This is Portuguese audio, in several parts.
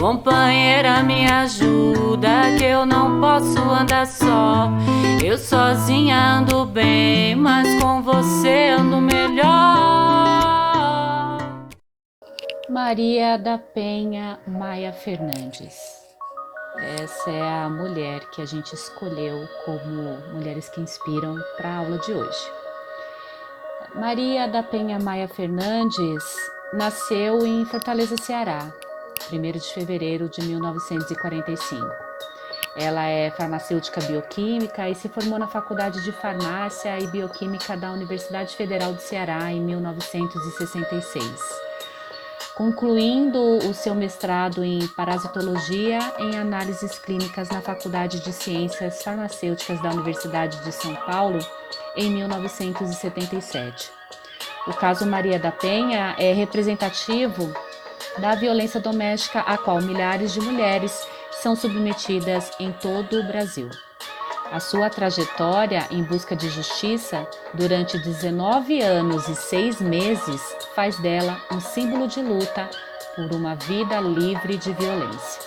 Companheira, me ajuda, que eu não posso andar só. Eu sozinha ando bem, mas com você ando melhor. Maria da Penha Maia Fernandes. Essa é a mulher que a gente escolheu como mulheres que inspiram para a aula de hoje. Maria da Penha Maia Fernandes nasceu em Fortaleza, Ceará, 1º de fevereiro de 1945. Ela é farmacêutica bioquímica e se formou na Faculdade de Farmácia e Bioquímica da Universidade Federal do Ceará em 1966, concluindo o seu mestrado em parasitologia em análises clínicas na Faculdade de Ciências Farmacêuticas da Universidade de São Paulo em 1977. O caso Maria da Penha é representativo da violência doméstica a qual milhares de mulheres são submetidas em todo o Brasil. A sua trajetória em busca de justiça durante 19 anos e 6 meses faz dela um símbolo de luta por uma vida livre de violência.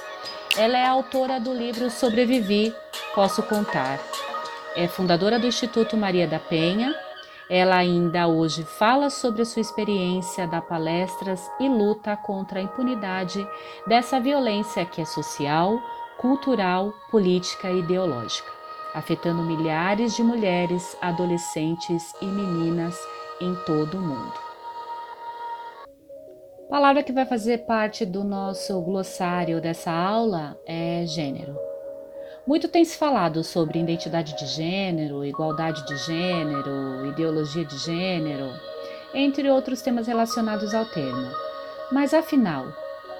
Ela é autora do livro Sobrevivi, Posso Contar. É fundadora do Instituto Maria da Penha. Ela ainda hoje fala sobre a sua experiência, dá palestras e luta contra a impunidade dessa violência que é social, cultural, política e ideológica, afetando milhares de mulheres, adolescentes e meninas em todo o mundo. A palavra que vai fazer parte do nosso glossário dessa aula é gênero. Muito tem se falado sobre identidade de gênero, igualdade de gênero, ideologia de gênero, entre outros temas relacionados ao termo. Mas afinal,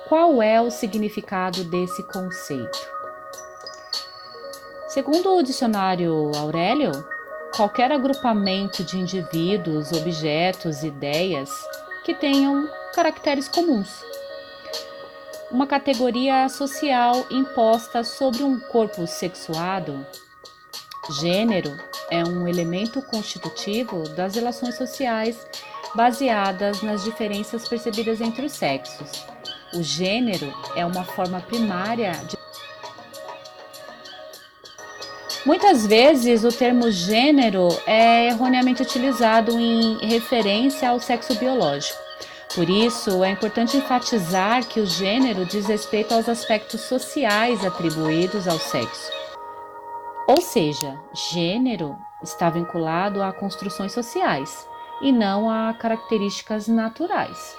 qual é o significado desse conceito? Segundo o dicionário Aurélio, qualquer agrupamento de indivíduos, objetos, ideias que tenham caracteres comuns. Uma categoria social imposta sobre um corpo sexuado. Gênero é um elemento constitutivo das relações sociais baseadas nas diferenças percebidas entre os sexos. O gênero é uma forma primária de... Muitas vezes o termo gênero é erroneamente utilizado em referência ao sexo biológico. Por isso, é importante enfatizar que o gênero diz respeito aos aspectos sociais atribuídos ao sexo. Ou seja, gênero está vinculado a construções sociais e não a características naturais.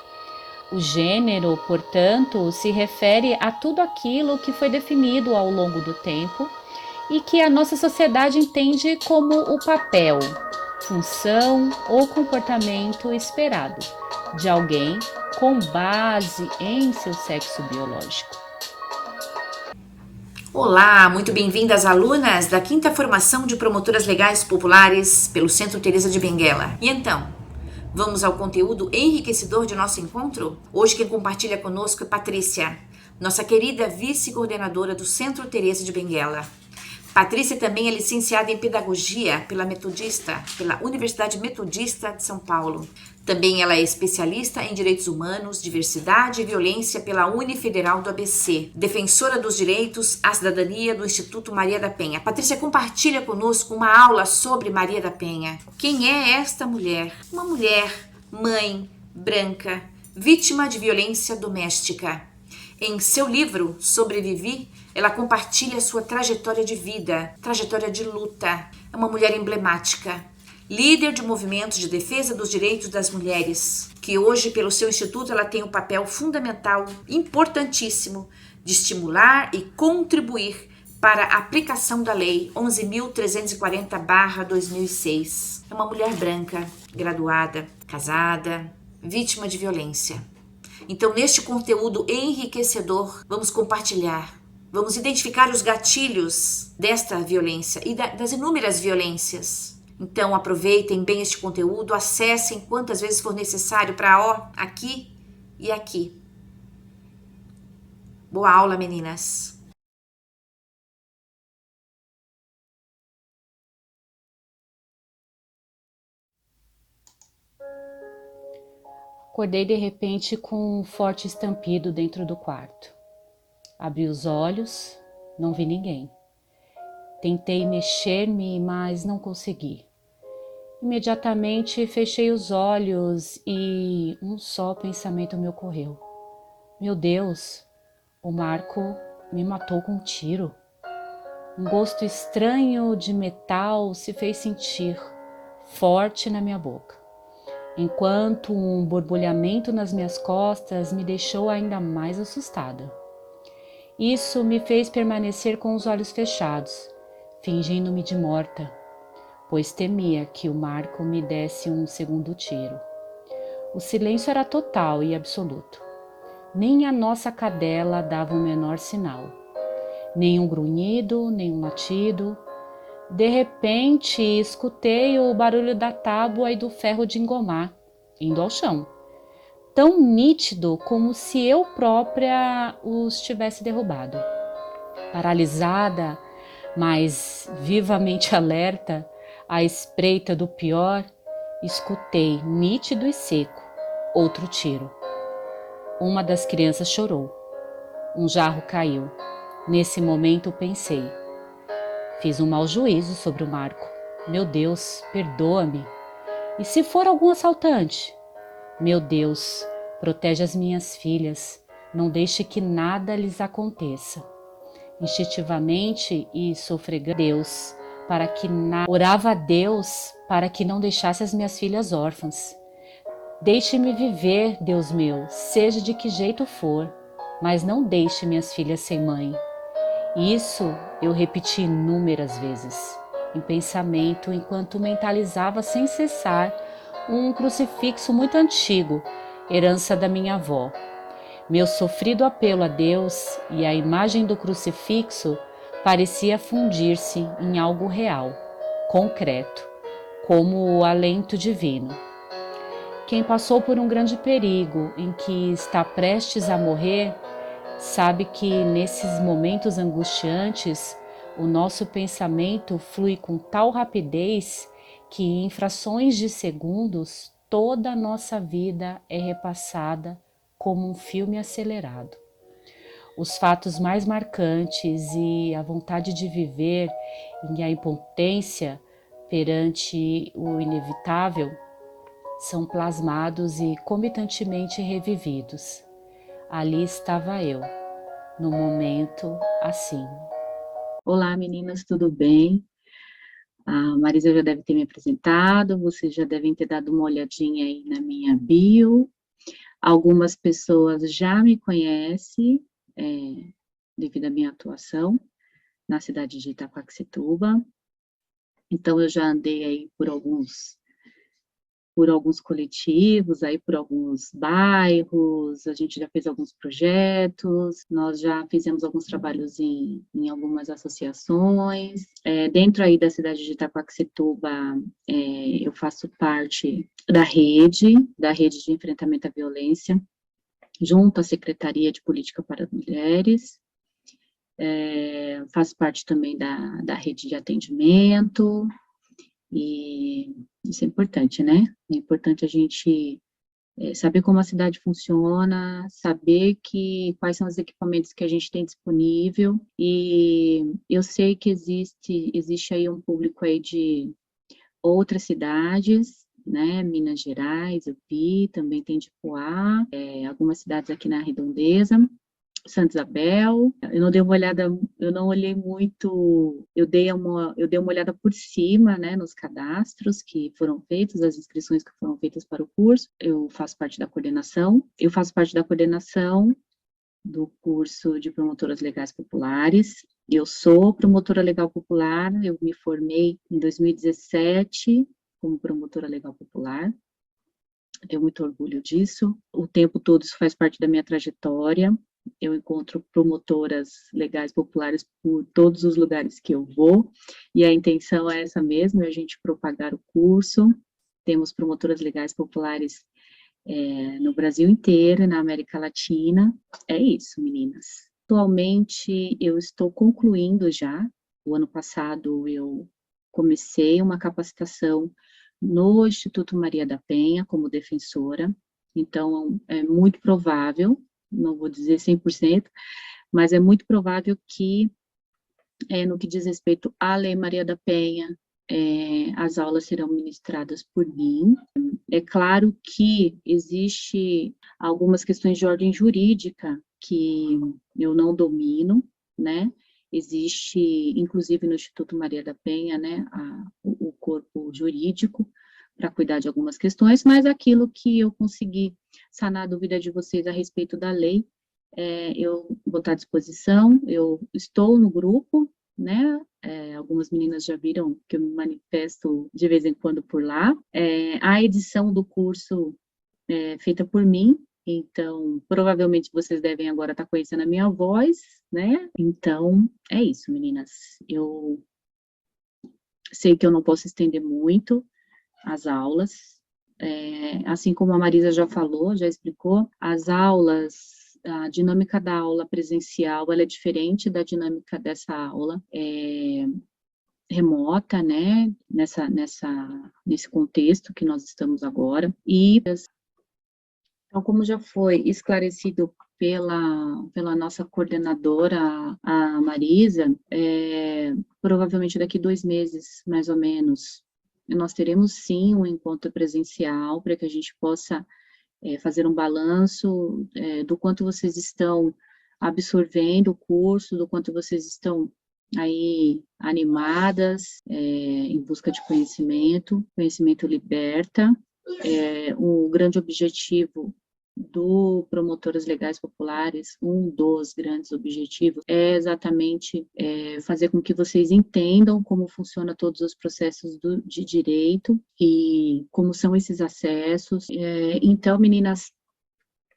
O gênero, portanto, se refere a tudo aquilo que foi definido ao longo do tempo e que a nossa sociedade entende como o papel, função ou comportamento esperado de alguém com base em seu sexo biológico. Olá, muito bem-vindas alunas da 5ª Formação de Promotoras Legais Populares pelo Centro Teresa de Benguela. E então, vamos ao conteúdo enriquecedor de nosso encontro? Hoje quem compartilha conosco é Patrícia, nossa querida vice-coordenadora do Centro Teresa de Benguela. Patrícia também é licenciada em Pedagogia pela Universidade Metodista de São Paulo. Também ela é especialista em Direitos Humanos, Diversidade e Violência pela Unifederal do ABC. Defensora dos direitos à cidadania do Instituto Maria da Penha. Patrícia compartilha conosco uma aula sobre Maria da Penha. Quem é esta mulher? Uma mulher, mãe, branca, vítima de violência doméstica. Em seu livro, Sobrevivi, ela compartilha sua trajetória de vida, trajetória de luta. É uma mulher emblemática, líder de movimentos de defesa dos direitos das mulheres, que hoje, pelo seu instituto, ela tem um papel fundamental, importantíssimo, de estimular e contribuir para a aplicação da Lei 11.340/2006. É uma mulher branca, graduada, casada, vítima de violência. Então, neste conteúdo enriquecedor, vamos compartilhar, vamos identificar os gatilhos desta violência e das inúmeras violências. Então, aproveitem bem este conteúdo, acessem quantas vezes for necessário para aqui e aqui. Boa aula, meninas! Acordei de repente com um forte estampido dentro do quarto. Abri os olhos, não vi ninguém. Tentei mexer-me, mas não consegui. Imediatamente fechei os olhos e um só pensamento me ocorreu. Meu Deus, o Marco me matou com um tiro. Um gosto estranho de metal se fez sentir forte na minha boca, enquanto um borbulhamento nas minhas costas me deixou ainda mais assustada. Isso me fez permanecer com os olhos fechados, fingindo-me de morta, pois temia que o Marco me desse um segundo tiro. O silêncio era total e absoluto. Nem a nossa cadela dava o menor sinal. Nem um grunhido, nem um latido. De repente, escutei o barulho da tábua e do ferro de engomar, indo ao chão. Tão nítido como se eu própria os tivesse derrubado. Paralisada, mas vivamente alerta, à espreita do pior, escutei, nítido e seco, outro tiro. Uma das crianças chorou. Um jarro caiu. Nesse momento pensei, fiz um mau juízo sobre o Marco. Meu Deus, perdoa-me. E se for algum assaltante? Meu Deus, protege as minhas filhas. Não deixe que nada lhes aconteça. Instintivamente e sofregando Deus, orava a Deus para que não deixasse as minhas filhas órfãs. Deixe-me viver, Deus meu, seja de que jeito for, mas não deixe minhas filhas sem mãe. Isso eu repeti inúmeras vezes, em pensamento, enquanto mentalizava sem cessar um crucifixo muito antigo, herança da minha avó. Meu sofrido apelo a Deus e a imagem do crucifixo parecia fundir-se em algo real, concreto, como o alento divino. Quem passou por um grande perigo em que está prestes a morrer, sabe que nesses momentos angustiantes, o nosso pensamento flui com tal rapidez que em frações de segundos toda a nossa vida é repassada como um filme acelerado. Os fatos mais marcantes e a vontade de viver e a impotência perante o inevitável são plasmados e comitantemente revividos. Ali estava eu, no momento assim. Olá meninas, tudo bem? A Marisa já deve ter me apresentado, vocês já devem ter dado uma olhadinha aí na minha bio. Algumas pessoas já me conhecem, devido à minha atuação na cidade de Itaquaquecetuba. Então eu já andei aí por alguns coletivos, aí por alguns bairros, a gente já fez alguns projetos, nós já fizemos alguns trabalhos em algumas associações. Dentro aí da cidade de Itaquaquecetuba, eu faço parte da rede de enfrentamento à violência, junto à Secretaria de Política para as Mulheres. Faço parte também da rede de atendimento, e isso é importante, né? É importante a gente saber como a cidade funciona, saber quais são os equipamentos que a gente tem disponível, e eu sei que existe aí um público aí de outras cidades, né? Minas Gerais, eu vi, também tem de Poá, algumas cidades aqui na Redondeza, Santa Isabel. Eu não olhei muito, eu dei uma olhada por cima, né, nos cadastros que foram feitos, as inscrições que foram feitas para o curso. Eu faço parte da coordenação do curso de promotoras legais populares. Eu sou promotora legal popular, eu me formei em 2017 como promotora legal popular. Tenho muito orgulho disso. O tempo todo isso faz parte da minha trajetória. Eu encontro promotoras legais populares por todos os lugares que eu vou, e a intenção é essa mesmo, é a gente propagar o curso. Temos promotoras legais populares no Brasil inteiro, na América Latina. É isso, meninas. Atualmente, eu estou concluindo já. O ano passado, eu comecei uma capacitação no Instituto Maria da Penha, como defensora. Então, é muito provável, não vou dizer 100%, mas é muito provável que, no que diz respeito à Lei Maria da Penha, as aulas serão ministradas por mim. É claro que existe algumas questões de ordem jurídica que eu não domino, né? Existe, inclusive no Instituto Maria da Penha, né, o corpo jurídico para cuidar de algumas questões, mas aquilo que eu consegui sanar a dúvida de vocês a respeito da lei, eu vou estar à disposição. Eu estou no grupo, né? Algumas meninas já viram que eu me manifesto de vez em quando por lá. A edição do curso é feita por mim, então provavelmente vocês devem agora estar conhecendo a minha voz, né? Então é isso, meninas. Eu sei que eu não posso estender muito as aulas, assim como a Marisa já falou, já explicou, as aulas, a dinâmica da aula presencial, ela é diferente da dinâmica dessa aula remota, né, nesse contexto que nós estamos agora. E, então, como já foi esclarecido pela nossa coordenadora, a Marisa, provavelmente daqui 2 meses, mais ou menos, nós teremos sim um encontro presencial para que a gente possa fazer um balanço do quanto vocês estão absorvendo o curso, do quanto vocês estão aí animadas em busca de conhecimento. Conhecimento liberta. O grande objetivo do Promotoras Legais Populares, um dos grandes objetivos, é exatamente fazer com que vocês entendam como funciona todos os processos de direito e como são esses acessos. Então, meninas,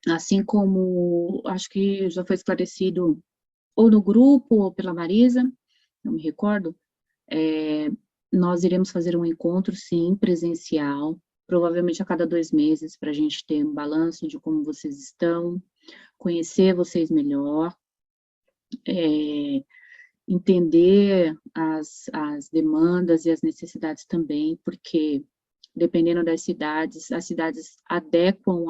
assim como acho que já foi esclarecido ou no grupo ou pela Marisa, não me recordo, nós iremos fazer um encontro, sim, presencial, provavelmente a cada 2 meses, para a gente ter um balanço de como vocês estão, conhecer vocês melhor, entender as demandas e as necessidades também, porque dependendo das cidades, as cidades adequam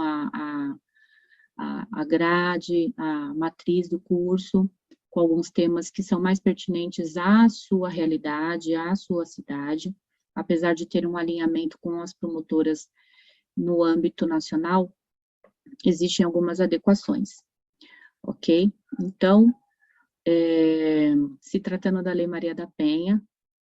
a grade, a matriz do curso, com alguns temas que são mais pertinentes à sua realidade, à sua cidade, apesar de ter um alinhamento com as promotoras no âmbito nacional, existem algumas adequações, ok? Então, se tratando da Lei Maria da Penha,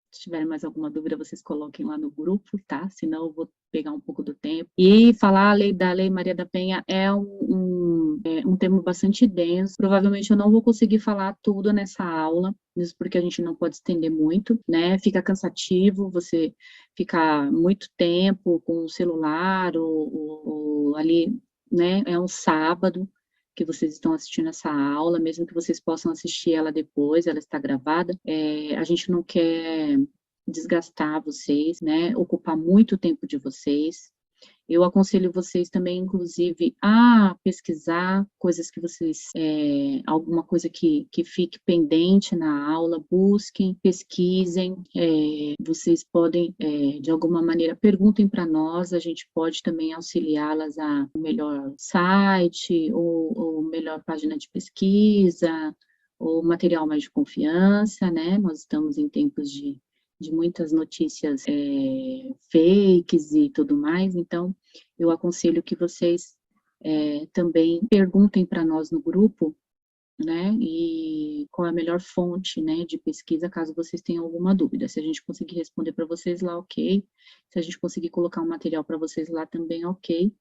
se tiverem mais alguma dúvida, vocês coloquem lá no grupo, tá? Senão eu vou pegar um pouco do tempo. E falar da Lei Maria da Penha é um tema bastante denso. Provavelmente eu não vou conseguir falar tudo nessa aula, mesmo porque a gente não pode estender muito, né? Fica cansativo você ficar muito tempo com o celular ou ali, né? É um sábado que vocês estão assistindo essa aula, mesmo que vocês possam assistir ela depois, ela está gravada, a gente não quer desgastar vocês, né, ocupar muito tempo de vocês. Eu aconselho vocês também, inclusive, a pesquisar coisas que vocês, alguma coisa que fique pendente na aula, busquem, pesquisem, vocês podem, de alguma maneira, perguntem para nós, a gente pode também auxiliá-las a um melhor site, ou melhor página de pesquisa, ou material mais de confiança, né? Nós estamos em tempos de muitas notícias fakes e tudo mais, então eu aconselho que vocês também perguntem para nós no grupo, né, e qual é a melhor fonte, né, de pesquisa, caso vocês tenham alguma dúvida. Se a gente conseguir responder para vocês lá, ok. Se a gente conseguir colocar um material para vocês lá também, ok.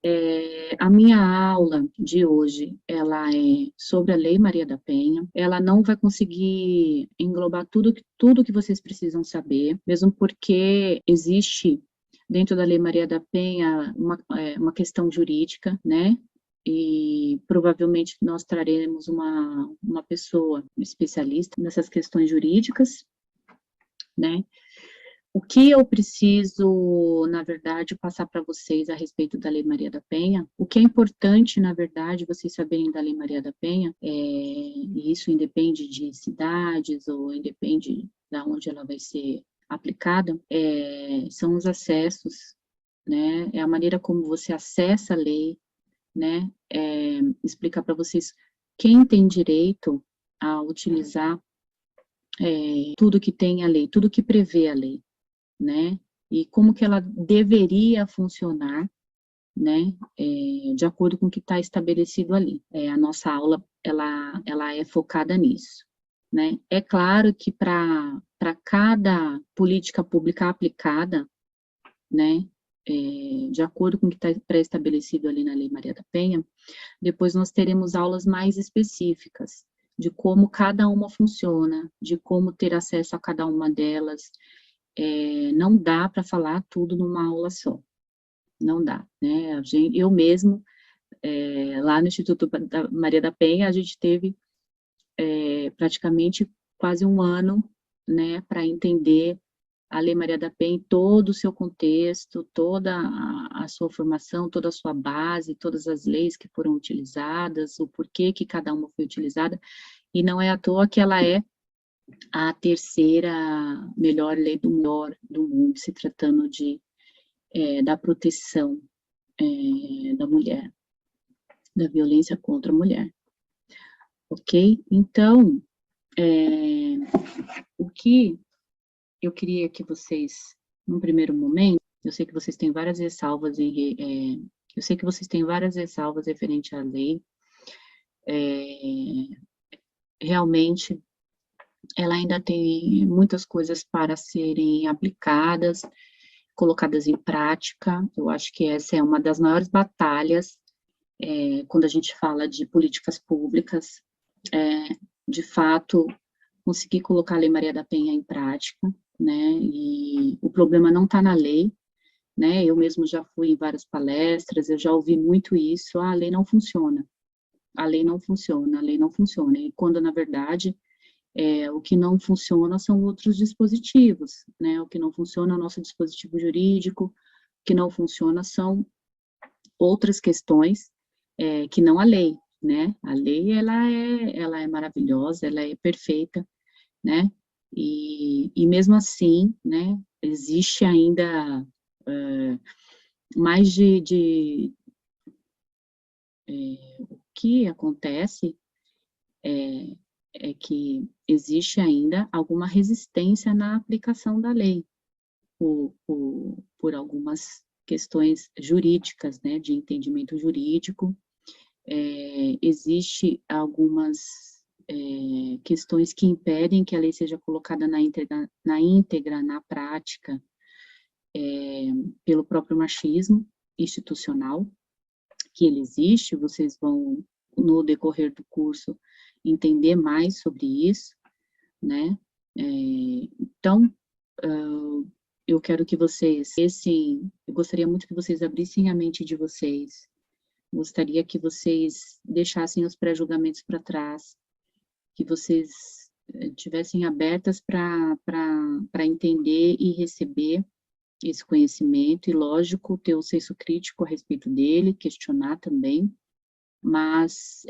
A minha aula de hoje, ela é sobre a Lei Maria da Penha. Ela não vai conseguir englobar tudo que vocês precisam saber, mesmo porque existe dentro da Lei Maria da Penha uma questão jurídica, né, e provavelmente nós traremos uma pessoa especialista nessas questões jurídicas, né? O que eu preciso, na verdade, passar para vocês a respeito da Lei Maria da Penha, o que é importante, na verdade, vocês saberem da Lei Maria da Penha, e isso independe de cidades ou independe de onde ela vai ser aplicada, são os acessos, né? É a maneira como você acessa a lei, né, explicar para vocês quem tem direito a utilizar tudo que tem a lei, tudo que prevê a lei, né? E como que ela deveria funcionar, né? De acordo com o que está estabelecido ali. A nossa aula, ela é focada nisso, né? É claro que para cada política pública aplicada, né? De acordo com o que está pré-estabelecido ali na Lei Maria da Penha, depois nós teremos aulas mais específicas de como cada uma funciona, de como ter acesso a cada uma delas. Não dá para falar tudo numa aula só, não dá, né? Eu mesmo, lá no Instituto Maria da Penha, a gente teve praticamente quase um ano, né, para entender a Lei Maria da Penha em todo o seu contexto, toda a sua formação, toda a sua base, todas as leis que foram utilizadas, o porquê que cada uma foi utilizada, e não é à toa que ela é a terceira melhor lei do mundo, se tratando da proteção da mulher, da violência contra a mulher. Ok? Então, o que eu queria que vocês, num primeiro momento, eu sei que vocês têm várias ressalvas referente à lei. Realmente, ela ainda tem muitas coisas para serem aplicadas, colocadas em prática. Eu acho que essa é uma das maiores batalhas quando a gente fala de políticas públicas, de fato, conseguir colocar a Lei Maria da Penha em prática, né, e o problema não está na lei, né, eu mesmo já fui em várias palestras, eu já ouvi muito isso, a lei não funciona, a lei não funciona, a lei não funciona, e quando, na verdade, o que não funciona são outros dispositivos, né, o que não funciona é o nosso dispositivo jurídico, o que não funciona são outras questões que não a lei, né, a lei, ela é maravilhosa, ela é perfeita, né, e mesmo assim, né, existe ainda mais o que acontece é que existe ainda alguma resistência na aplicação da lei, por algumas questões jurídicas, né, de entendimento jurídico, existe algumas questões que impedem que a lei seja colocada na íntegra, na prática, pelo próprio machismo institucional, que ele existe, vocês vão, no decorrer do curso, entender mais sobre isso, né? Então, eu quero que vocês, eu gostaria muito que vocês abrissem a mente de vocês, gostaria que vocês deixassem os pré-julgamentos para trás, que vocês tivessem abertas para entender e receber esse conhecimento, e lógico, ter o senso crítico a respeito dele, questionar também, mas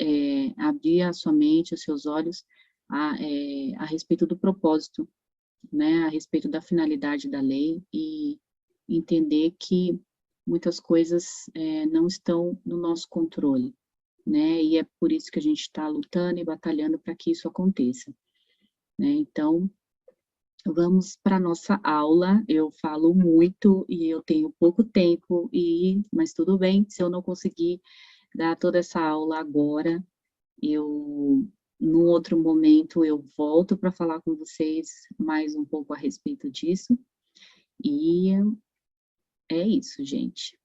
abrir a sua mente, os seus olhos a respeito do propósito, né, a respeito da finalidade da lei, e entender que muitas coisas não estão no nosso controle, né, e é por isso que a gente está lutando e batalhando para que isso aconteça, né, então, vamos para a nossa aula. Eu falo muito e eu tenho pouco tempo, mas tudo bem, se eu não conseguir dar toda essa aula agora, num outro momento, eu volto para falar com vocês mais um pouco a respeito disso, e é isso, gente.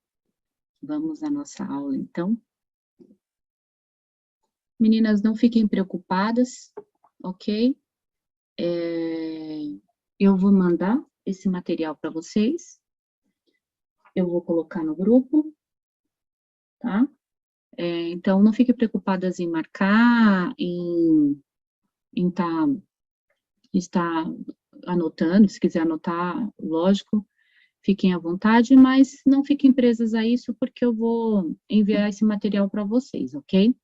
Vamos à nossa aula, então. Meninas, não fiquem preocupadas, ok? Eu vou mandar esse material para vocês, eu vou colocar no grupo, tá? Então, não fiquem preocupadas em marcar, em estar anotando, se quiser anotar, lógico, fiquem à vontade, mas não fiquem presas a isso, porque eu vou enviar esse material para vocês, ok?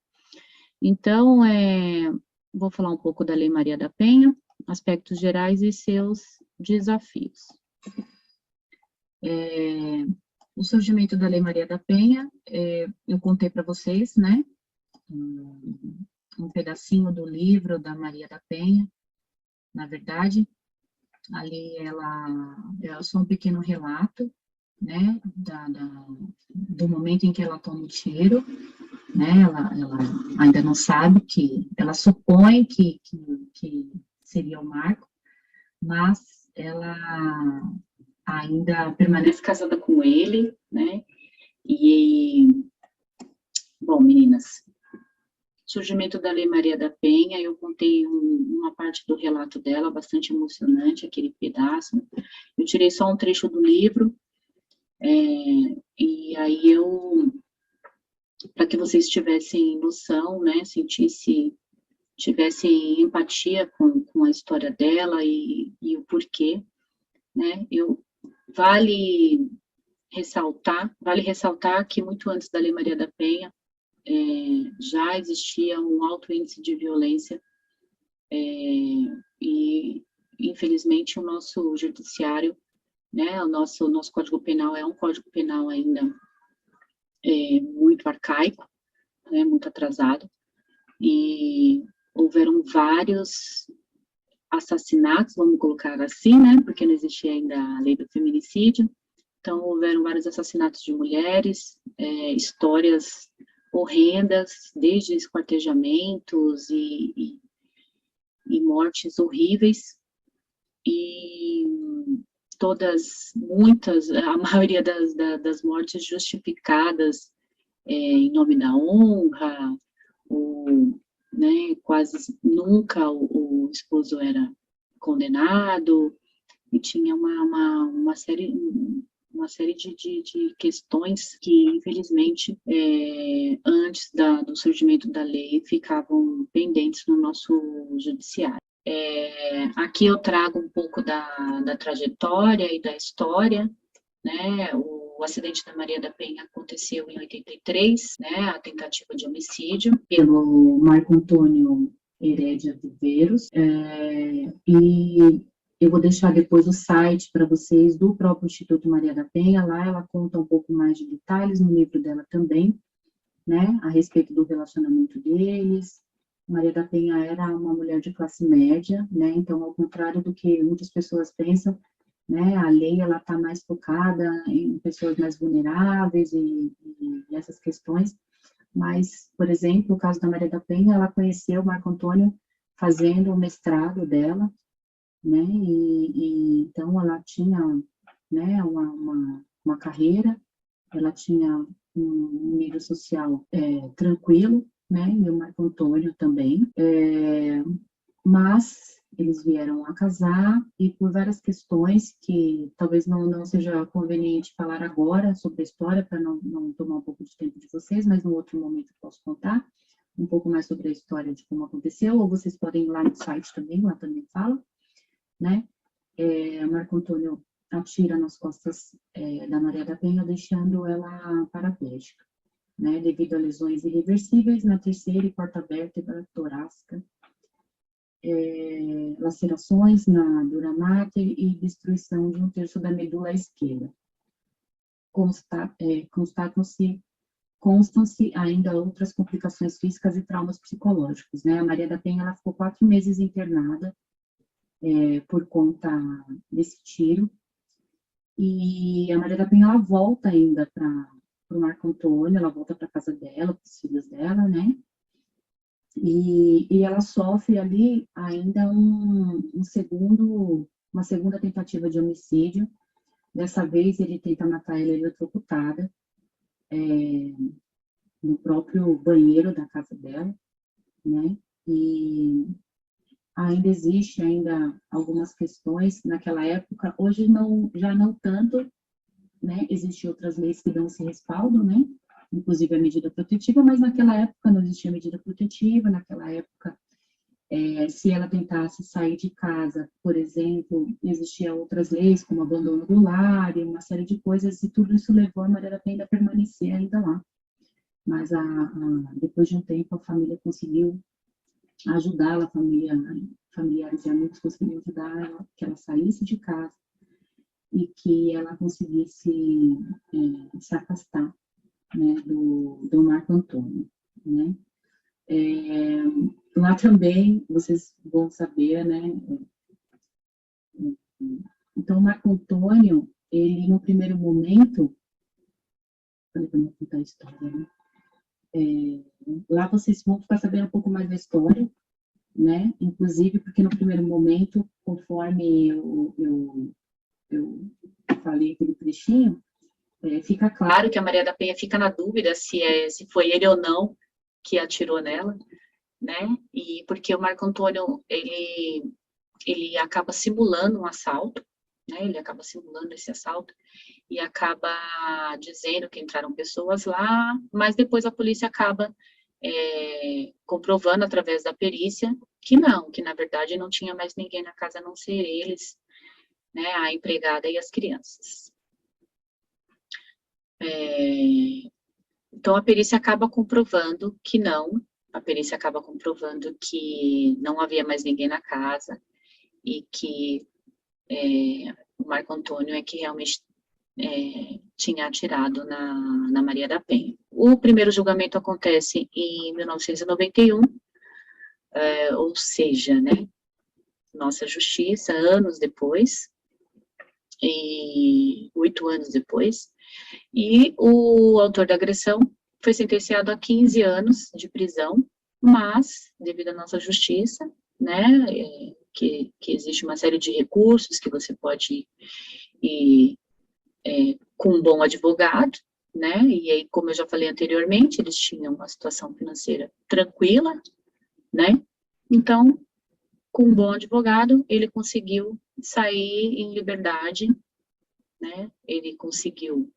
Então, vou falar um pouco da Lei Maria da Penha, aspectos gerais e seus desafios. O surgimento da Lei Maria da Penha, eu contei para vocês, né, um pedacinho do livro da Maria da Penha, na verdade. Ali ela só um pequeno relato, né, do momento em que ela toma o tiro, né, ela ainda não sabe ela supõe que seria o Marco, mas ela ainda permanece casada com ele, né, e, bom, meninas, surgimento da Lei Maria da Penha, eu contei uma parte do relato dela, bastante emocionante, aquele pedaço. Eu tirei só um trecho do livro, e aí para que vocês tivessem noção, né, tivessem empatia com a história dela e o porquê, né, vale ressaltar que muito antes da Lei Maria da Penha, já existia um alto índice de violência e, infelizmente, o nosso judiciário, né, o nosso Código Penal é um Código Penal ainda muito arcaico, né, muito atrasado, e houveram vários assassinatos, vamos colocar assim, né, porque não existia ainda a lei do feminicídio, então houveram vários assassinatos de mulheres, histórias horrendas, desde esquartejamentos e mortes horríveis, e a maioria das mortes justificadas em nome da honra, né, quase nunca o esposo era condenado, e tinha uma série de questões que, infelizmente, antes do surgimento da lei, ficavam pendentes no nosso judiciário. Aqui eu trago um pouco da trajetória e da história, né? O acidente da Maria da Penha aconteceu em 83, né? A tentativa de homicídio pelo Marco Antônio Herédia Viveiros, e eu vou deixar depois o site para vocês do próprio Instituto Maria da Penha. Lá ela conta um pouco mais de detalhes, no livro dela também, né, a respeito do relacionamento deles. Maria da Penha era uma mulher de classe média, né, então, ao contrário do que muitas pessoas pensam, né, a lei, ela está mais focada em pessoas mais vulneráveis e essas questões, mas, por exemplo, o caso da Maria da Penha, ela conheceu o Marco Antônio fazendo o mestrado dela, né, então ela tinha, né, uma carreira, ela tinha um nível social tranquilo, né, e o Marco Antônio também, mas eles vieram a casar e por várias questões que talvez não seja conveniente falar agora sobre a história, para não tomar um pouco de tempo de vocês, mas no outro momento eu posso contar um pouco mais sobre a história de como aconteceu, ou vocês podem ir lá no site também, lá também fala, né? Marco Antônio atira nas costas da Maria da Penha, deixando ela paraplégica, né? Devido a lesões irreversíveis na terceira e quarta vértebra torácica, lacerações na dura mater e destruição de um terço da medula esquerda. Constam-se ainda outras complicações físicas e traumas psicológicos, né? A Maria da Penha, ela ficou 4 meses internada por conta desse tiro, e a Maria da Penha, ela volta ainda para o Marco Antônio, ela volta para a casa dela, para os filhos dela, né, e ela sofre ali ainda uma segunda tentativa de homicídio. Dessa vez ele tenta matar ela eletrocutada no próprio banheiro da casa dela, né, e ainda existe algumas questões naquela época, hoje já não tanto, né, existem outras leis que dão esse respaldo, né, inclusive a medida protetiva, mas naquela época não existia medida protetiva, naquela época, se ela tentasse sair de casa, por exemplo, existiam outras leis, como abandono do lar e uma série de coisas, e tudo isso levou a Maria da Penha a permanecer ainda lá. Mas depois de um tempo a família conseguiu ajudá-la, familiares e amigos conseguiram ajudar ela, que ela saísse de casa e que ela conseguisse se afastar, né, do Marco Antônio, né. Lá também, vocês vão saber, né? Então, o Marco Antônio, ele, no primeiro momento, falei para não contar a história, né? Lá vocês vão ficar sabendo um pouco mais da história, né? Inclusive, porque no primeiro momento, conforme eu falei aquele trechinho, fica claro que a Maria da Penha fica na dúvida se foi ele ou não que atirou nela, né? E porque o Marco Antônio, ele acaba simulando um assalto, né? Ele acaba simulando esse assalto e acaba dizendo que entraram pessoas lá, mas depois a polícia acaba comprovando através da perícia que não, que na verdade não tinha mais ninguém na casa a não ser eles, né? A empregada e as crianças. Então a perícia acaba comprovando que não, a perícia acaba comprovando que não havia mais ninguém na casa e que o Marco Antônio é que realmente tinha atirado na Maria da Penha. O primeiro julgamento acontece em 1991, ou seja, né, nossa justiça, anos depois, e 8 anos depois, e o autor da agressão foi sentenciado a 15 anos de prisão, mas, devido à nossa justiça, né, que existe uma série de recursos que você pode ir com um bom advogado, né, e aí, como eu já falei anteriormente, eles tinham uma situação financeira tranquila, né, então, com um bom advogado, ele conseguiu sair em liberdade, né, ele conseguiu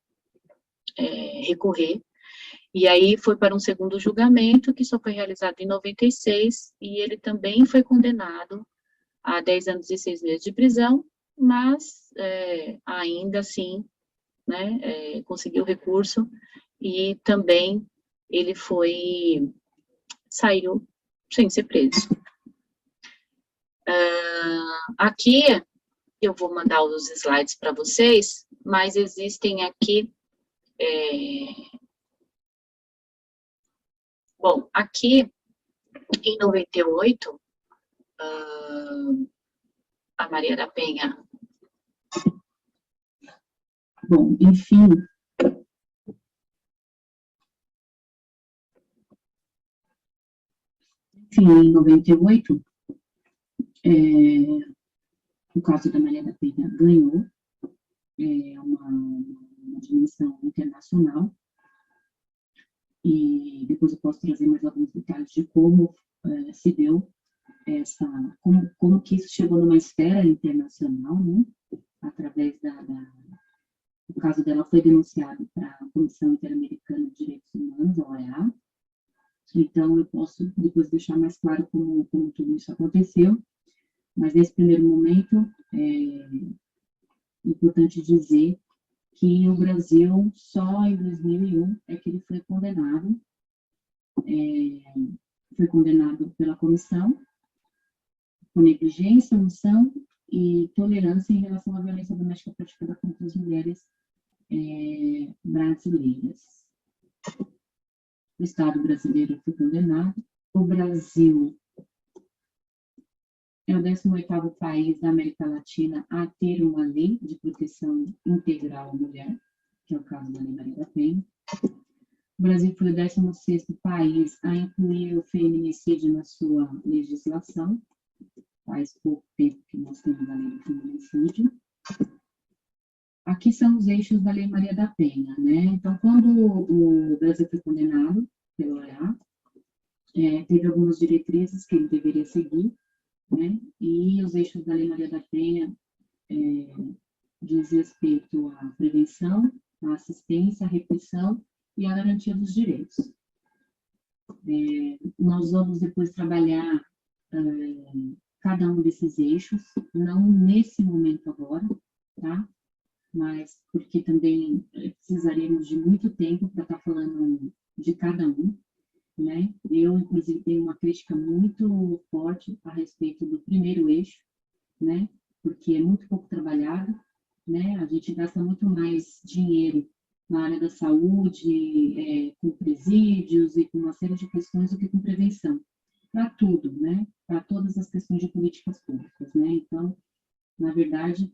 recorrer, e aí foi para um segundo julgamento, que só foi realizado em 96, e ele também foi condenado a 10 anos e 6 meses de prisão, mas ainda assim, né, conseguiu recurso, e também ele saiu sem ser preso. Aqui, eu vou mandar os slides para vocês, mas existem aqui, bom, aqui em 98, a Maria da Penha, bom, enfim, em 98, o caso da Maria da Penha ganhou uma dimensão internacional, e depois eu posso trazer mais alguns detalhes de como se deu como que isso chegou numa esfera internacional, né, através o caso dela foi denunciado para a Comissão Interamericana de Direitos Humanos, a OEA, então eu posso depois deixar mais claro como tudo isso aconteceu, mas nesse primeiro momento é importante dizer que o Brasil, só em 2001, é que ele foi condenado pela comissão por negligência, omissão e tolerância em relação à violência doméstica praticada contra as mulheres brasileiras. O Estado brasileiro foi condenado. O Brasil é o 18º país da América Latina a ter uma lei de proteção integral à mulher, que é o caso da Lei Maria da Penha. O Brasil foi o 16º país a incluir o feminicídio na sua legislação. Faz pouco tempo que nós temos a lei do feminicídio. Aqui são os eixos da Lei Maria da Penha, né? Então, quando o Brasil foi condenado pela OEA, teve algumas diretrizes que ele deveria seguir, né? E os eixos da Lei Maria da Penha diz respeito à prevenção, à assistência, à repressão e à garantia dos direitos. Nós vamos depois trabalhar cada um desses eixos, não nesse momento agora, tá? Mas porque também precisaremos de muito tempo para estar falando de cada um, né? Eu, inclusive, tenho uma crítica muito forte a respeito do primeiro eixo, né? Porque é muito pouco trabalhado, né? A gente gasta muito mais dinheiro na área da saúde, com presídios e com uma série de questões do que com prevenção. Para tudo, né? Para todas as questões de políticas públicas, né? Então, na verdade,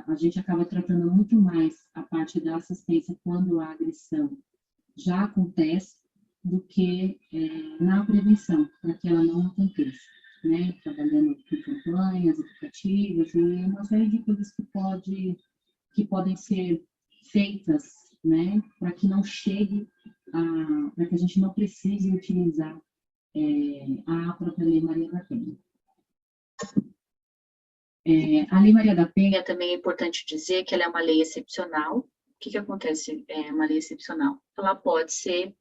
a gente acaba tratando muito mais a parte da assistência quando a agressão já acontece do que na prevenção, para que ela não aconteça, né? Trabalhando com campanhas educativas e uma série de coisas que podem ser feitas, né? Para que não chegue para que a gente não precise utilizar a própria Lei Maria da Penha. A Lei Maria da Penha também é importante dizer que ela é uma lei excepcional. O que acontece? É uma lei excepcional. Ela pode ser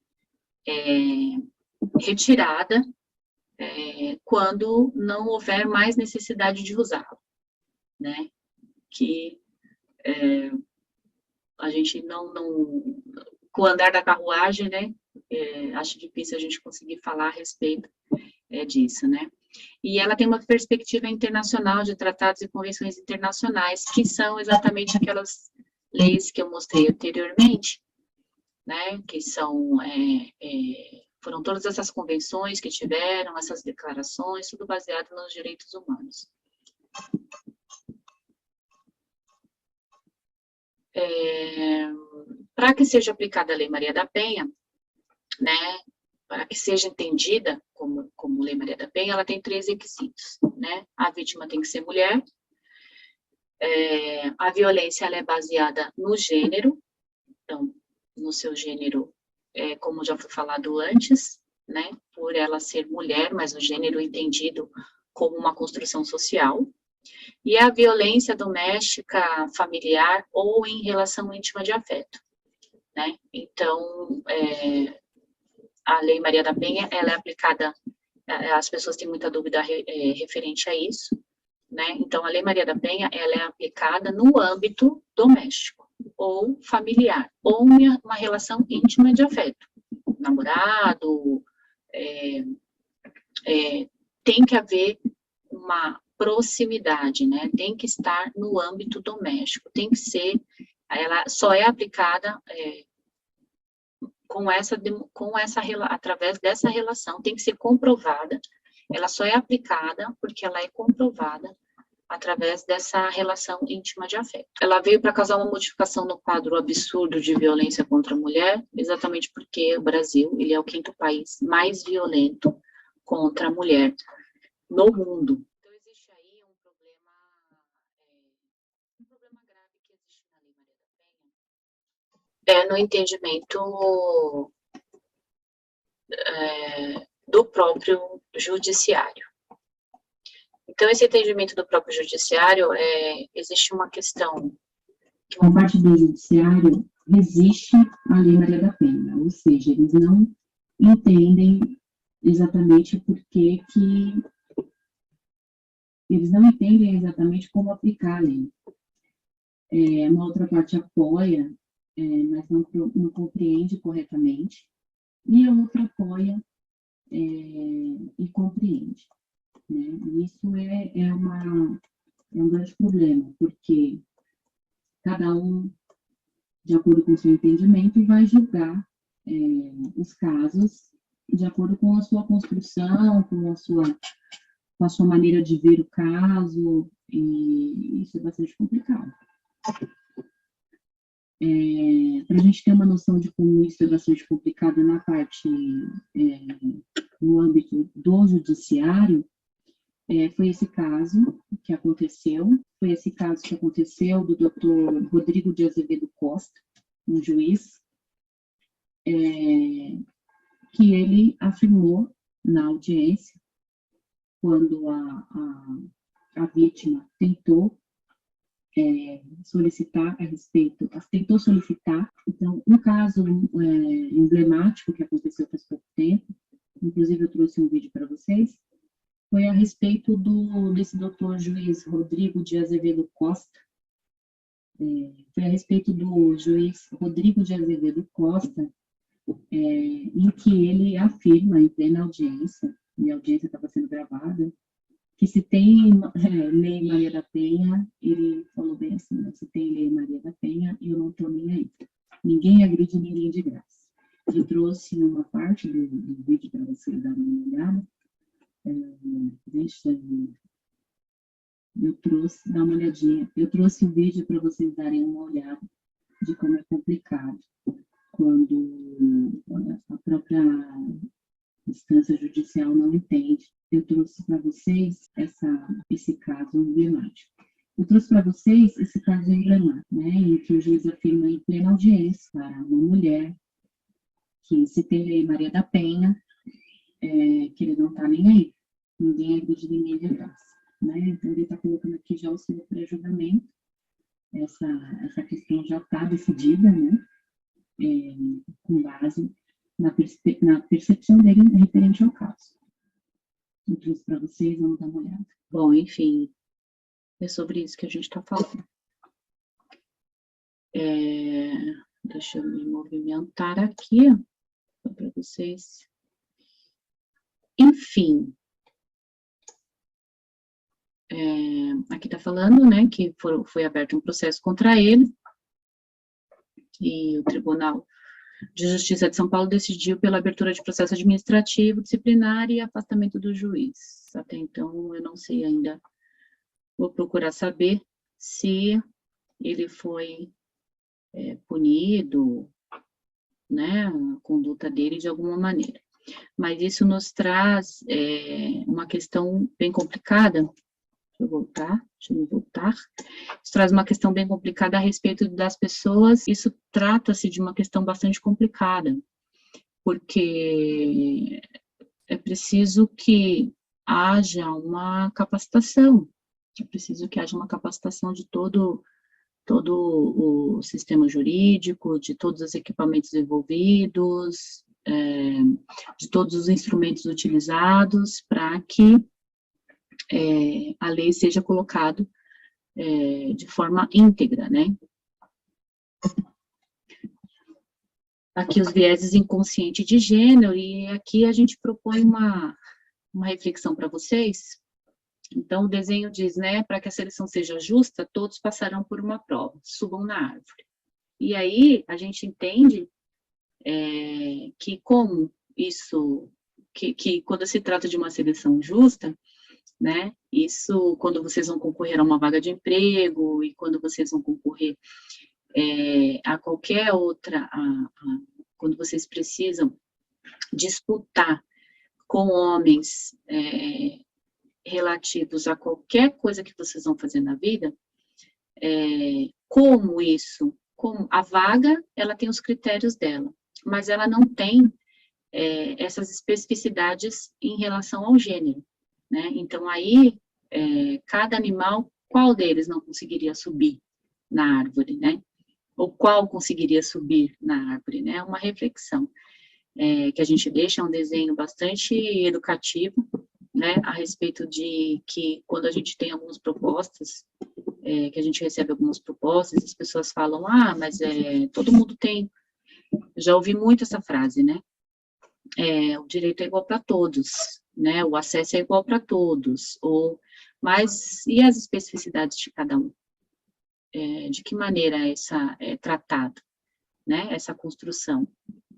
retirada quando não houver mais necessidade de usá-la, né? Que a gente com o andar da carruagem, né? Acho difícil a gente conseguir falar a respeito disso, né? E ela tem uma perspectiva internacional de tratados e convenções internacionais, que são exatamente aquelas leis que eu mostrei anteriormente, né? Que foram todas essas convenções que tiveram, essas declarações, tudo baseado nos direitos humanos. Para que seja aplicada a Lei Maria da Penha, né? Para que seja entendida como Lei Maria da Penha, ela tem 3 requisitos, né? A vítima tem que ser mulher, a violência ela é baseada no gênero, então, no seu gênero, como já foi falado antes, né? Por ela ser mulher, mas o gênero entendido como uma construção social, e a violência doméstica, familiar ou em relação íntima de afeto, né? Então, a Lei Maria da Penha, ela é aplicada, as pessoas têm muita dúvida referente a isso, né? Então, a Lei Maria da Penha, ela é aplicada no âmbito doméstico, ou familiar, ou uma relação íntima de afeto. Namorado, tem que haver uma proximidade, né? Tem que estar no âmbito doméstico, tem que ser, ela só é aplicada através dessa relação, tem que ser comprovada, ela só é aplicada porque ela é comprovada através dessa relação íntima de afeto. Ela veio para causar uma modificação no quadro absurdo de violência contra a mulher, exatamente porque o Brasil, ele é o 5º país mais violento contra a mulher no mundo. Então, existe aí um problema grave que existe na Lei Maria da Penha, no entendimento do próprio judiciário. Então, esse entendimento do próprio judiciário, existe uma questão que uma parte do judiciário resiste à Lei Maria da Penha, ou seja, eles não entendem exatamente eles não entendem exatamente como aplicar a lei. Uma outra parte apoia, mas não compreende corretamente, e a outra apoia e compreende. Né? E isso é um grande problema, porque cada um, de acordo com o seu entendimento, vai julgar os casos de acordo com a sua construção, com a sua maneira de ver o caso, e isso é bastante complicado. Para a gente ter uma noção de como isso é bastante complicado na parte, no âmbito do judiciário, foi esse caso que aconteceu do Dr. Rodrigo de Azevedo Costa, um juiz, que ele afirmou na audiência, quando a vítima tentou solicitar então, um caso emblemático que aconteceu faz pouco tempo, inclusive eu trouxe um vídeo para vocês, foi a respeito desse doutor juiz Rodrigo de Azevedo Costa. Foi a respeito do juiz Rodrigo de Azevedo Costa, em que ele afirma, em plena audiência, e a audiência estava sendo gravada, que se tem Lei Maria da Penha, ele falou bem assim, né? Se tem Lei Maria da Penha, eu não estou nem aí. Ninguém agride ninguém de graça. Eu trouxe uma parte do vídeo para vocês darem uma olhada. Deixa eu trouxe, dá uma olhadinha. Eu trouxe o vídeo para vocês darem uma olhada de como é complicado quando a própria instância judicial não entende. Eu trouxe para vocês esse caso emblemático. Eu trouxe para vocês esse caso emblemático, né, em que o juiz afirma em plena audiência para uma mulher que se tem Lei Maria da Penha, que ele não está nem aí, ninguém agride ninguém de graça, né? Então ele está colocando aqui já o seu pré-julgamento, essa questão já está decidida, né? Com base na percepção dele referente ao caso. Eu trouxe para vocês, vamos dar uma olhada. Bom, enfim, é sobre isso que a gente está falando. Deixa eu me movimentar aqui, para vocês. Enfim, aqui está falando, né, que foi aberto um processo contra ele, e o Tribunal de Justiça de São Paulo decidiu pela abertura de processo administrativo, disciplinar e afastamento do juiz. Até então, eu não sei ainda, vou procurar saber se ele foi punido, né, a conduta dele de alguma maneira. Mas isso nos traz uma questão bem complicada. Deixa eu voltar. Isso traz uma questão bem complicada a respeito das pessoas. Isso trata-se de uma questão bastante complicada, porque é preciso que haja uma capacitação. É preciso que haja uma capacitação de todo o sistema jurídico, de todos os equipamentos envolvidos, de todos os instrumentos utilizados para que a lei seja colocada de forma íntegra, né? Aqui os vieses inconscientes de gênero, e aqui a gente propõe uma reflexão para vocês. Então, o desenho diz, né, para que a seleção seja justa, todos passarão por uma prova, subam na árvore. E aí, a gente entende que como isso, que quando se trata de uma seleção justa, né, isso, quando vocês vão concorrer a uma vaga de emprego, e quando vocês vão concorrer a qualquer outra, quando vocês precisam disputar com homens relativos a qualquer coisa que vocês vão fazer na vida, como a vaga, ela tem os critérios dela, mas ela não tem essas especificidades em relação ao gênero, né? Então, aí, cada animal, qual deles não conseguiria subir na árvore, né? Ou qual conseguiria subir na árvore, né? Uma reflexão que a gente deixa, é um desenho bastante educativo, né? A respeito de que, quando a gente tem algumas propostas, que a gente recebe algumas propostas, as pessoas falam, mas todo mundo tem, já ouvi muito essa frase, né? O direito é igual para todos, né? O acesso é igual para todos, mas e as especificidades de cada um? De que maneira essa é tratada, né? Essa construção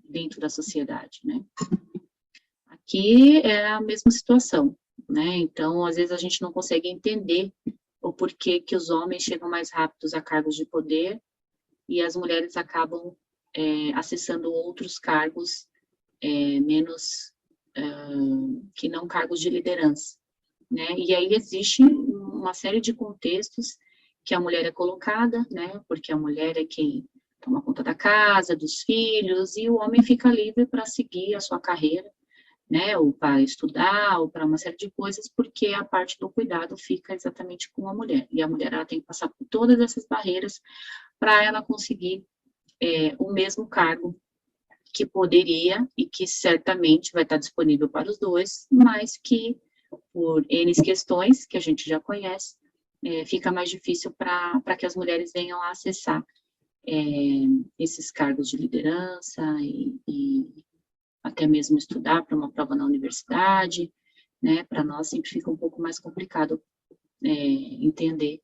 dentro da sociedade, né? Aqui é a mesma situação, né? Então, às vezes a gente não consegue entender o porquê que os homens chegam mais rápidos a cargos de poder e as mulheres acabam acessando outros cargos menos, que não cargos de liderança, né? E aí existe uma série de contextos que a mulher é colocada, né? Porque a mulher é quem toma conta da casa, dos filhos, e o homem fica livre para seguir a sua carreira, né? Ou para estudar, ou para uma série de coisas, porque a parte do cuidado fica exatamente com a mulher. E a mulher, ela tem que passar por todas essas barreiras para ela conseguir o mesmo cargo que poderia e que certamente vai estar disponível para os dois, mas que, por N questões que a gente já conhece, fica mais difícil para que as mulheres venham a acessar esses cargos de liderança e até mesmo estudar para uma prova na universidade, né? Para nós sempre fica um pouco mais complicado entender,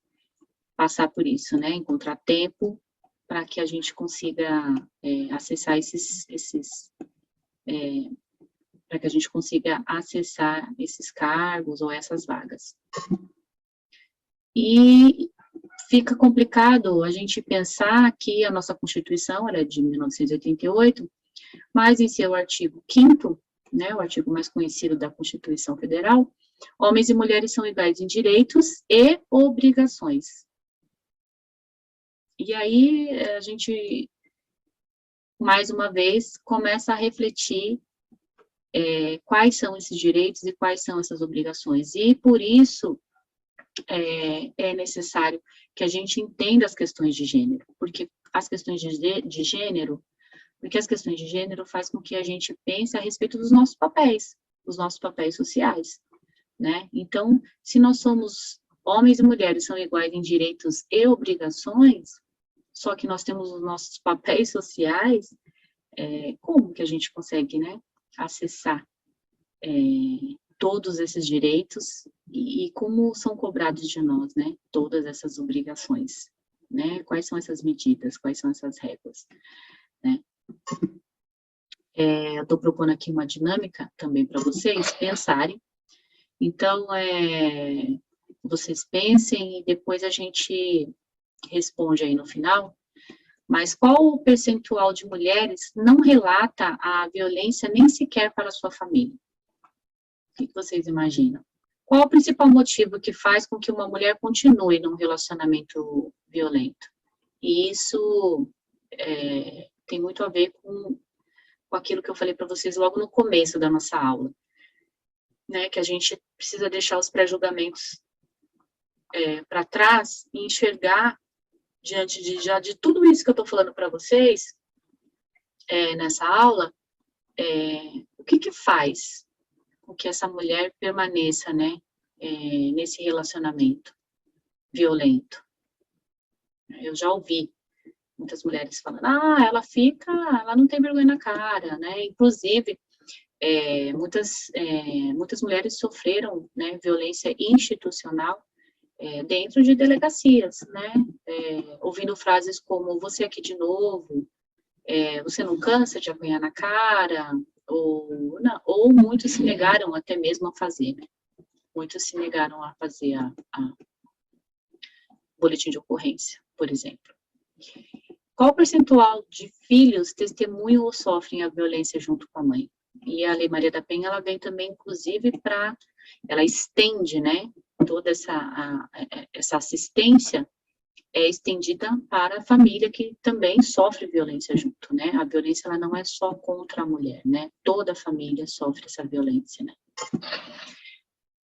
passar por isso, né? Encontrar tempo para que a gente consiga acessar para que a gente consiga acessar esses cargos ou essas vagas. E fica complicado a gente pensar que a nossa Constituição, ela é de 1988, mas em seu artigo 5º, né, o artigo mais conhecido da Constituição Federal, homens e mulheres são iguais em direitos e obrigações. E aí a gente, mais uma vez, começa a refletir quais são esses direitos e quais são essas obrigações. E por isso é necessário que a gente entenda as questões de gênero, porque as questões de gênero faz com que a gente pense a respeito dos nossos papéis sociais, né? Então, se nós somos homens e mulheres são iguais em direitos e obrigações, só que nós temos os nossos papéis sociais, como que a gente consegue, né, acessar todos esses direitos e como são cobrados de nós, né, todas essas obrigações, né, quais são essas medidas, quais são essas regras, né. Eu estou propondo aqui uma dinâmica também para vocês pensarem, então, vocês pensem e depois a gente responde aí no final, mas qual o percentual de mulheres não relata a violência nem sequer para a sua família? O que vocês imaginam? Qual o principal motivo que faz com que uma mulher continue num relacionamento violento? E isso tem muito a ver com aquilo que eu falei para vocês logo no começo da nossa aula, né? Que a gente precisa deixar os pré-julgamentos para trás e enxergar diante de tudo isso que eu estou falando para vocês nessa aula, o que faz com que essa mulher permaneça, né, nesse relacionamento violento. Eu já ouvi muitas mulheres falando, ela não tem vergonha na cara, né, inclusive, muitas mulheres sofreram, né, violência institucional dentro de delegacias, né, ouvindo frases como, você aqui de novo, você não cansa de apanhar na cara, ou muitos se negaram até mesmo a fazer, né? Muitos se negaram a fazer a boletim de ocorrência, por exemplo. Qual o percentual de filhos testemunham ou sofrem a violência junto com a mãe? E a Lei Maria da Penha, ela vem também, inclusive, ela estende, né, toda essa assistência estendida para a família que também sofre violência junto, né? A violência, ela não é só contra a mulher, né? Toda a família sofre essa violência, né?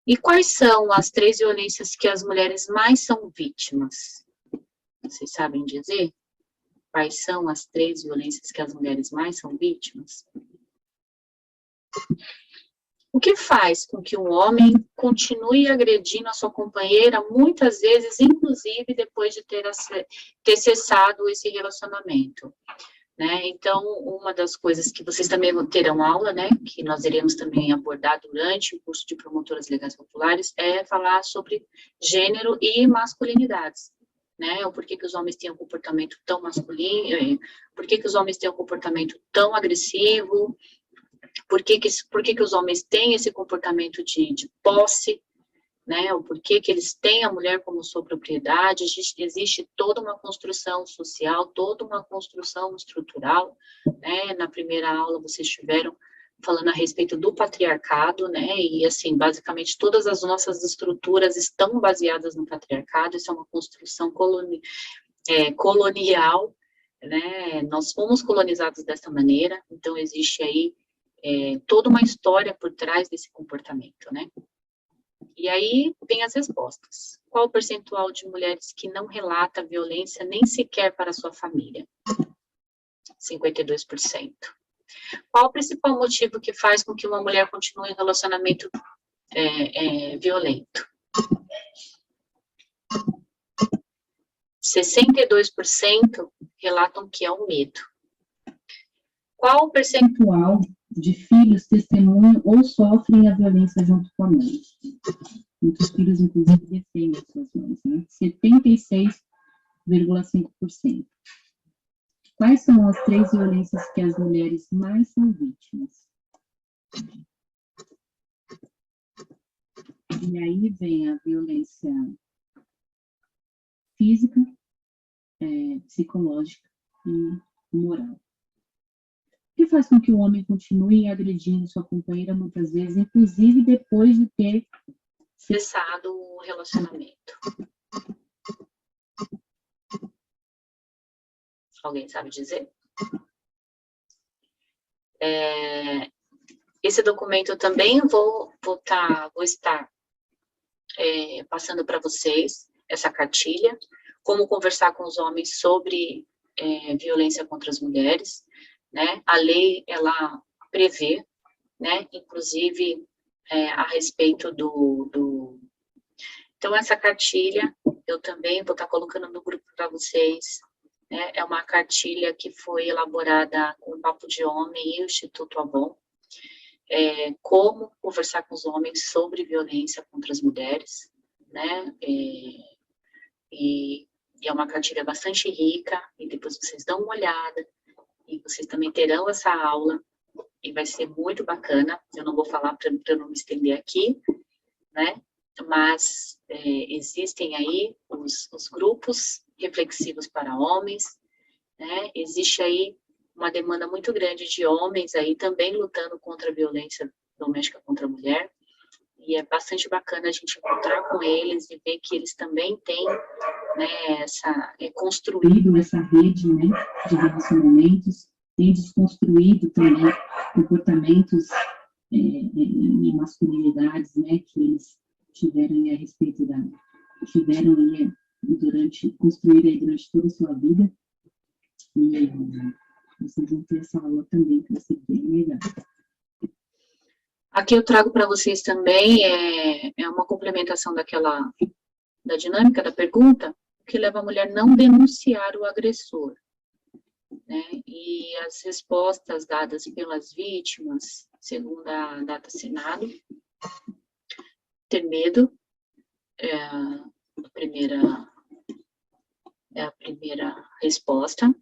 E quais são as 3 violências que as mulheres mais são vítimas? Vocês sabem dizer? Quais são as 3 violências que as mulheres mais são vítimas? O que faz com que um homem continue agredindo a sua companheira, muitas vezes, inclusive, depois de ter cessado esse relacionamento? Né? Então, uma das coisas que vocês também terão aula, né, que nós iremos também abordar durante o curso de Promotoras Legais Populares, é falar sobre gênero e masculinidades. Né? O porquê que os homens têm um comportamento tão masculino, por que os homens têm um comportamento tão agressivo, por que os homens têm esse comportamento de posse, né, o porquê que eles têm a mulher como sua propriedade. Existe toda uma construção social, toda uma construção estrutural, né, na primeira aula vocês estiveram falando a respeito do patriarcado, né, e assim, basicamente todas as nossas estruturas estão baseadas no patriarcado, isso é uma construção colonial, né, nós fomos colonizados dessa maneira, então existe aí toda uma história por trás desse comportamento, né? E aí vem as respostas. Qual o percentual de mulheres que não relata violência nem sequer para a sua família? 52%. Qual o principal motivo que faz com que uma mulher continue em relacionamento violento? 62% relatam que é o medo. Qual o percentual de filhos testemunham ou sofrem a violência junto com a mãe. Muitos filhos, inclusive, defendem suas mães, né? 76,5%. Quais são as 3 violências que as mulheres mais são vítimas? E aí vem a violência física, psicológica e moral. O que faz com que o homem continue agredindo sua companheira muitas vezes, inclusive depois de ter cessado o relacionamento? Alguém sabe dizer? Esse documento eu também vou estar passando para vocês, essa cartilha, como conversar com os homens sobre violência contra as mulheres, né? A lei, ela prevê, né, inclusive a respeito Então, essa cartilha, eu também vou estar colocando no grupo para vocês, né? É uma cartilha que foi elaborada com o Papo de Homem e o Instituto Avon, como conversar com os homens sobre violência contra as mulheres, né? E é uma cartilha bastante rica, e depois vocês dão uma olhada, e vocês também terão essa aula, e vai ser muito bacana. Eu não vou falar para não me estender aqui, né? Mas existem aí os grupos reflexivos para homens, né? Existe aí uma demanda muito grande de homens aí também lutando contra a violência doméstica contra a mulher, e é bastante bacana a gente encontrar com eles e ver que eles também têm, né, construído essa rede, né, de relacionamentos, têm desconstruído também comportamentos e masculinidades, né, que eles tiveram aí a respeito tiveram aí construíram aí durante toda a sua vida, e vocês vão ter essa aula também, que vai ser bem legal. Aqui eu trago para vocês também uma complementação da dinâmica da pergunta, que leva a mulher a não denunciar o agressor, né? E as respostas dadas pelas vítimas, segundo a data assinado, ter medo é a primeira resposta.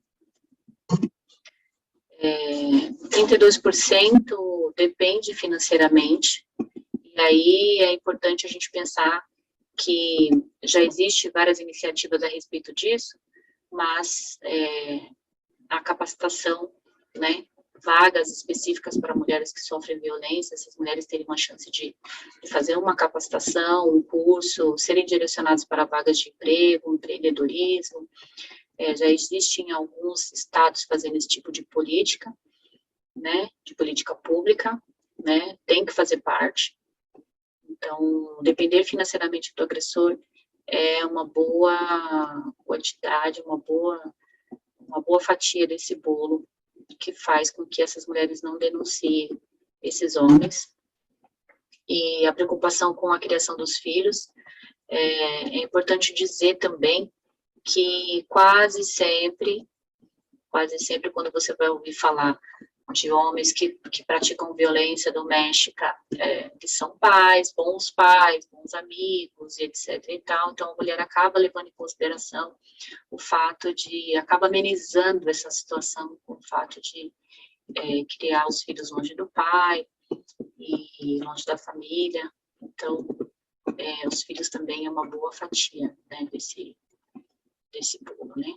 32% depende financeiramente, e aí é importante a gente pensar que já existe várias iniciativas a respeito disso, mas a capacitação, né, vagas específicas para mulheres que sofrem violência, essas mulheres terem uma chance de fazer uma capacitação, um curso, serem direcionadas para vagas de emprego, empreendedorismo. Já existem alguns estados fazendo esse tipo de política, né, de política pública, né, tem que fazer parte. Então, depender financeiramente do agressor é uma boa quantidade, uma boa fatia desse bolo, que faz com que essas mulheres não denunciem esses homens. E a preocupação com a criação dos filhos, é importante dizer também que quase sempre quando você vai ouvir falar de homens que praticam violência doméstica, que são bons amigos, etc. e tal, então a mulher acaba levando em consideração acaba amenizando essa situação com o fato de criar os filhos longe do pai e longe da família. Então, os filhos também é uma boa fatia, né, desse bolo, né?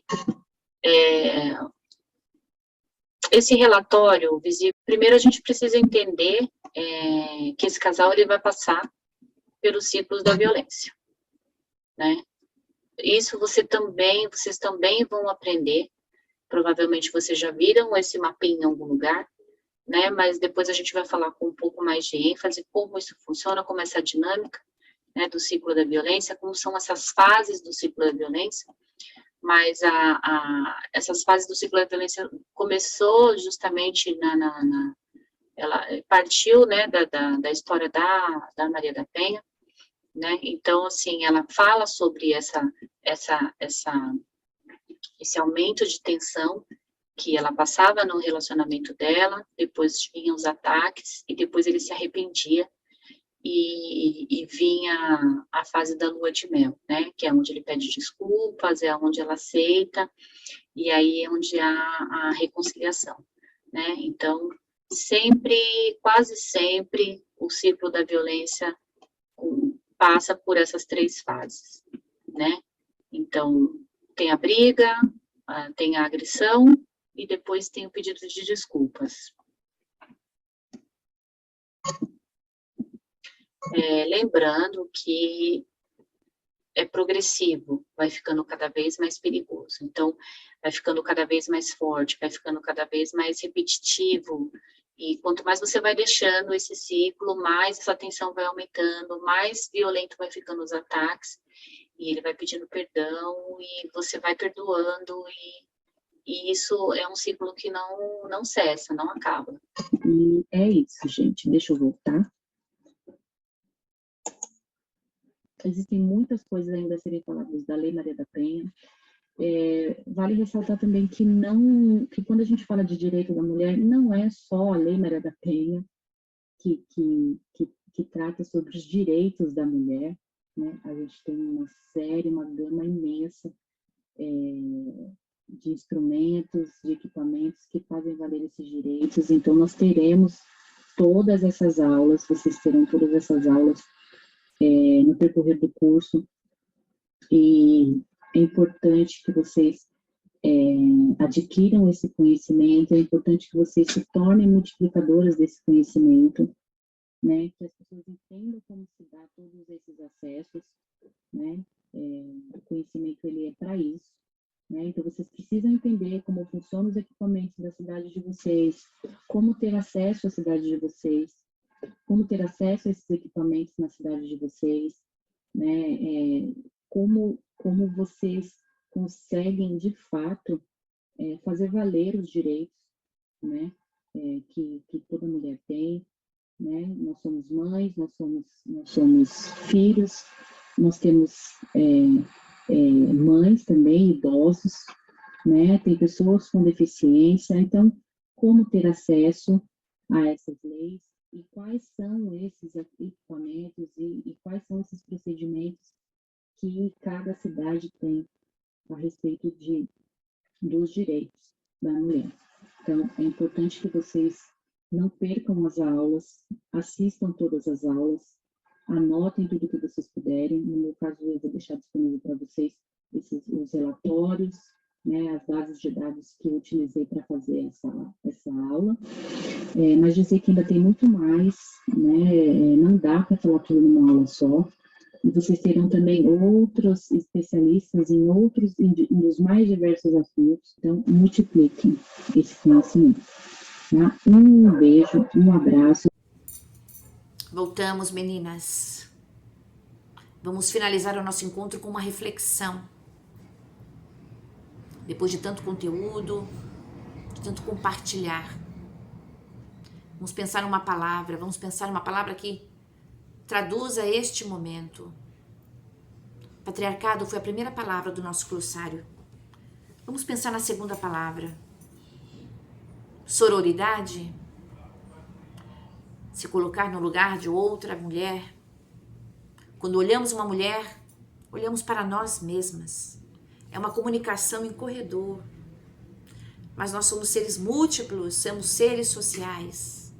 Esse relatório visível, primeiro a gente precisa entender que esse casal ele vai passar pelos ciclos da violência, né? Isso vocês também vão aprender, provavelmente vocês já viram esse mapinha em algum lugar, né? Mas depois a gente vai falar com um pouco mais de ênfase como isso funciona, como essa dinâmica, né, do ciclo da violência, como são essas fases do ciclo da violência. Mas essas fases do ciclo da violência começou justamente ela partiu, né, da história da Maria da Penha, né? Então, assim, ela fala sobre esse aumento de tensão que ela passava no relacionamento dela, depois vinham os ataques, e depois ele se arrependia, e vinha a fase da lua de mel, né, que é onde ele pede desculpas, é onde ela aceita, e aí é onde há a reconciliação, né, então, sempre, quase sempre, o ciclo da violência passa por essas 3 fases, né, então, tem a briga, tem a agressão, e depois tem o pedido de desculpas. Lembrando que é progressivo, vai ficando cada vez mais perigoso. Então, vai ficando cada vez mais forte, vai ficando cada vez mais repetitivo. E quanto mais você vai deixando esse ciclo, mais essa tensão vai aumentando, mais violento vai ficando os ataques. E ele vai pedindo perdão, e você vai perdoando, e isso é um ciclo que não cessa, não acaba. E é isso, gente. Deixa eu voltar. Existem muitas coisas ainda a serem faladas da Lei Maria da Penha. Vale ressaltar também que quando a gente fala de direito da mulher, não é só a Lei Maria da Penha que trata sobre os direitos da mulher, né? A gente tem uma gama imensa de instrumentos, de equipamentos que fazem valer esses direitos. Então, nós teremos todas essas aulas, vocês terão todas essas aulas no percorrer do curso, e é importante que vocês adquiram esse conhecimento, é importante que vocês se tornem multiplicadoras desse conhecimento, né, que as pessoas entendam como se dá todos esses acessos, né, o conhecimento ele é para isso, né, então vocês precisam entender como funcionam os equipamentos da cidade de vocês, como ter acesso à cidade de vocês, como ter acesso a esses equipamentos na cidade de vocês, né, como vocês conseguem, de fato, fazer valer os direitos, né, que toda mulher tem, né, nós somos mães, nós somos filhos, nós temos mães também, idosos, né, tem pessoas com deficiência, então, como ter acesso a essas leis, e quais são esses equipamentos e quais são esses procedimentos que cada cidade tem a respeito dos direitos da mulher. Então, é importante que vocês não percam as aulas, assistam todas as aulas, anotem tudo que vocês puderem. No meu caso, eu vou deixar disponível para vocês os relatórios, né, as bases de dados que eu utilizei para fazer essa aula. Mas dizer que ainda tem muito mais, né, não dá para falar tudo numa aula só. E vocês terão também outros especialistas nos mais diversos assuntos. Então, multipliquem esse conhecimento. Tá? Um beijo, um abraço. Voltamos, meninas. Vamos finalizar o nosso encontro com uma reflexão. Depois de tanto conteúdo, de tanto compartilhar. Vamos pensar numa palavra que traduza este momento. Patriarcado foi a primeira palavra do nosso glossário. Vamos pensar na segunda palavra. Sororidade. Se colocar no lugar de outra mulher. Quando olhamos uma mulher, olhamos para nós mesmas. É uma comunicação em corredor. Mas nós somos seres múltiplos, somos seres sociais.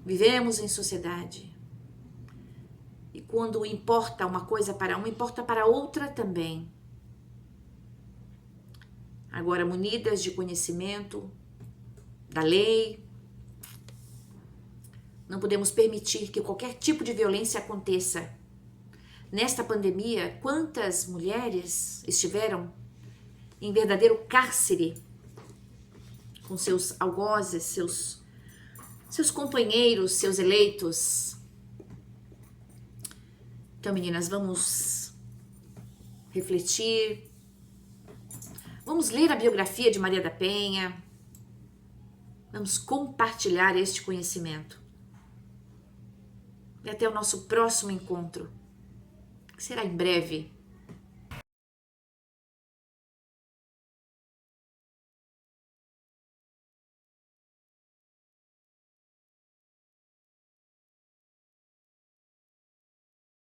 Vivemos em sociedade. E quando importa uma coisa para uma, importa para outra também. Agora, munidas de conhecimento da lei, não podemos permitir que qualquer tipo de violência aconteça. Nesta pandemia, quantas mulheres estiveram em verdadeiro cárcere com seus algozes, seus companheiros, seus eleitos. Então, meninas, vamos refletir, vamos ler a biografia de Maria da Penha, vamos compartilhar este conhecimento. E até o nosso próximo encontro, que será em breve.